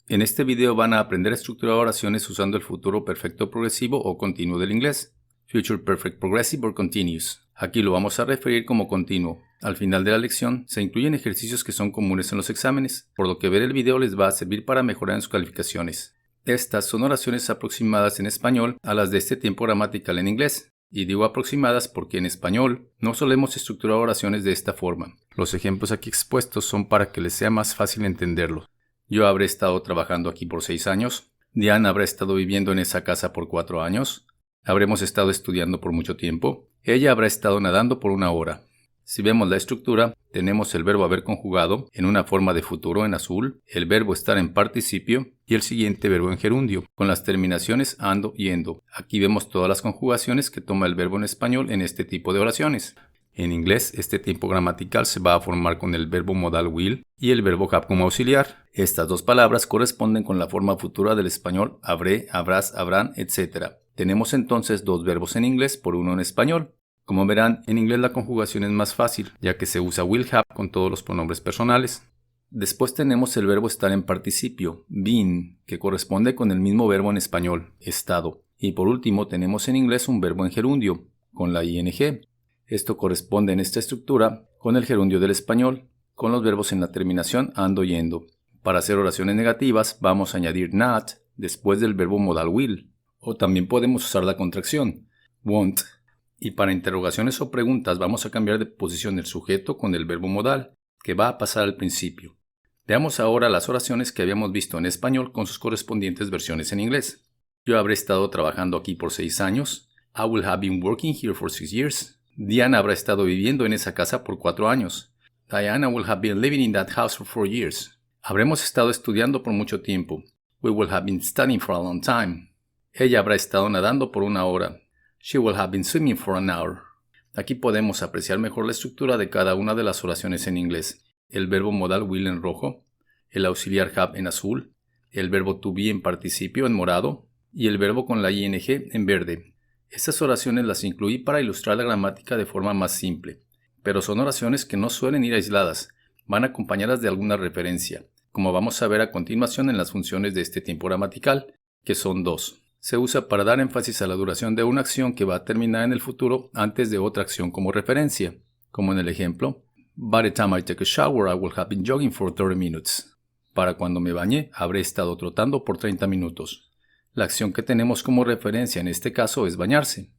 En este video van a aprender a estructurar oraciones usando el futuro perfecto progresivo o continuo del inglés. Future Perfect Progressive or Continuous. Aquí lo vamos a referir como continuo. Al final de la lección se incluyen ejercicios que son comunes en los exámenes, por lo que ver el video les va a servir para mejorar en sus calificaciones. Estas son oraciones aproximadas en español a las de este tiempo gramatical en inglés. Y digo aproximadas porque en español no solemos estructurar oraciones de esta forma. Los ejemplos aquí expuestos son para que les sea más fácil entenderlo. Yo habré estado trabajando aquí por 6 años. Diane habrá estado viviendo en esa casa por 4 años. Habremos estado estudiando por mucho tiempo. Ella habrá estado nadando por 1 hora. Si vemos la estructura, tenemos el verbo haber conjugado en una forma de futuro en azul, el verbo estar en participio y el siguiente verbo en gerundio, con las terminaciones ando y endo. Aquí vemos todas las conjugaciones que toma el verbo en español en este tipo de oraciones. En inglés, este tiempo gramatical se va a formar con el verbo modal will y el verbo have como auxiliar. Estas dos palabras corresponden con la forma futura del español habré, habrás, habrán, etc. Tenemos entonces 2 verbos en inglés por 1 en español. Como verán, en inglés la conjugación es más fácil, ya que se usa will have con todos los pronombres personales. Después tenemos el verbo estar en participio, been, que corresponde con el mismo verbo en español, estado. Y por último tenemos en inglés un verbo en gerundio, con la ing. Esto corresponde en esta estructura con el gerundio del español, con los verbos en la terminación ando y endo. Para hacer oraciones negativas vamos a añadir not después del verbo modal will, o también podemos usar la contracción, won't. Y para interrogaciones o preguntas vamos a cambiar de posición el sujeto con el verbo modal, que va a pasar al principio. Veamos ahora las oraciones que habíamos visto en español con sus correspondientes versiones en inglés. Yo habré estado trabajando aquí por 6 años. I will have been working here for 6 years. Diana habrá estado viviendo en esa casa por 4 años. Diana will have been living in that house for 4 years. Habremos estado estudiando por mucho tiempo. We will have been studying for a long time. Ella habrá estado nadando por 1 hora. She will have been swimming for an hour. Aquí podemos apreciar mejor la estructura de cada una de las oraciones en inglés. El verbo modal will en rojo, el auxiliar have en azul, el verbo to be en participio en morado y el verbo con la ing en verde. Estas oraciones las incluí para ilustrar la gramática de forma más simple, pero son oraciones que no suelen ir aisladas, van acompañadas de alguna referencia, como vamos a ver a continuación en las funciones de este tiempo gramatical, que son 2. Se usa para dar énfasis a la duración de una acción que va a terminar en el futuro antes de otra acción como referencia, como en el ejemplo, By the time I take a shower, I will have been jogging for 30 minutes. Para cuando me bañe, habré estado trotando por 30 minutos. La acción que tenemos como referencia en este caso es bañarse.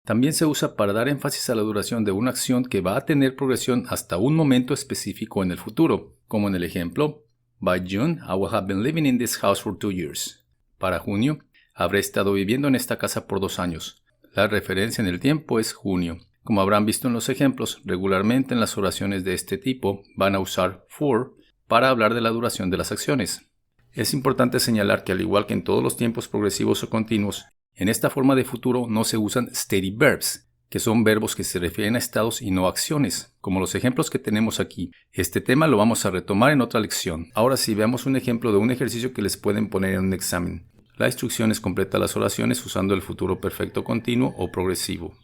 También se usa para dar énfasis a la duración de una acción que va a tener progresión hasta un momento específico en el futuro, como en el ejemplo, By June, I will have been living in this house for 2 years. Para junio, habré estado viviendo en esta casa por 2 años. La referencia en el tiempo es junio. Como habrán visto en los ejemplos, regularmente en las oraciones de este tipo van a usar for para hablar de la duración de las acciones. Es importante señalar que al igual que en todos los tiempos progresivos o continuos, en esta forma de futuro no se usan steady verbs, que son verbos que se refieren a estados y no a acciones, como los ejemplos que tenemos aquí. Este tema lo vamos a retomar en otra lección. Ahora sí, veamos un ejemplo de un ejercicio que les pueden poner en un examen. La instrucción es completa las oraciones usando el futuro perfecto continuo o progresivo.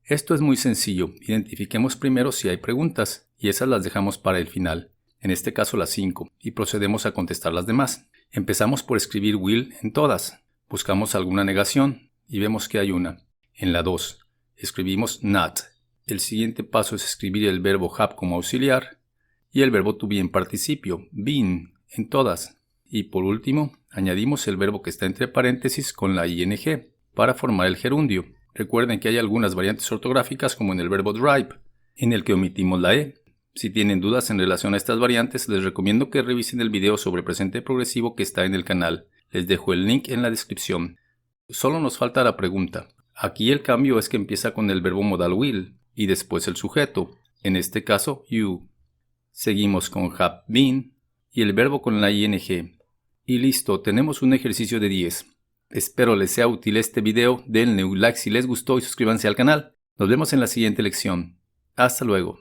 Esto es muy sencillo. Identifiquemos primero si hay preguntas y esas las dejamos para el final. En este caso las 5 y procedemos a contestar las demás. Empezamos por escribir will en todas. Buscamos alguna negación y vemos que hay una. En la 2 escribimos not. El siguiente paso es escribir el verbo have como auxiliar y el verbo to be en participio, been, en todas. Y por último, añadimos el verbo que está entre paréntesis con la ing para formar el gerundio. Recuerden que hay algunas variantes ortográficas como en el verbo drive, en el que omitimos la e. Si tienen dudas en relación a estas variantes, les recomiendo que revisen el video sobre presente progresivo que está en el canal. Les dejo el link en la descripción. Solo nos falta la pregunta. Aquí el cambio es que empieza con el verbo modal will y después el sujeto, en este caso you. Seguimos con have been y el verbo con la ing. Y listo, tenemos un ejercicio de 10. Espero les sea útil este video, denle un like si les gustó y suscríbanse al canal. Nos vemos en la siguiente lección. Hasta luego.